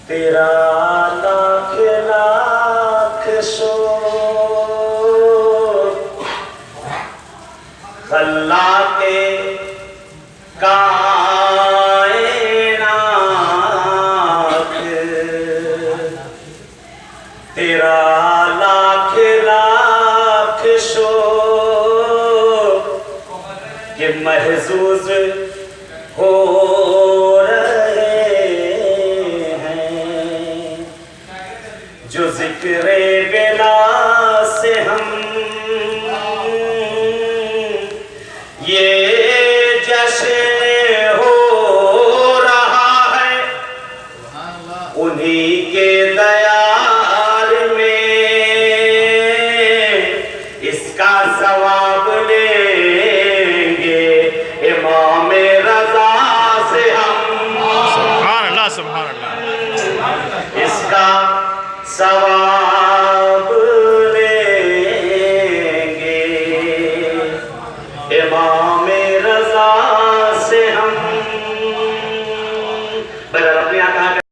تیرا لاکھ لاکھ شکر خلاق کائنات، تیرا لاکھ لاکھ شکر کہ محظوظ ہو جو ذکر بلا سے ہم یہ جشن ہو رہا ہے، انہی کے دیار میں اس کا ثواب لیں گے امام رضا سے ہم۔ سبحان اللہ، سبحان اللہ۔ اس کا ثواب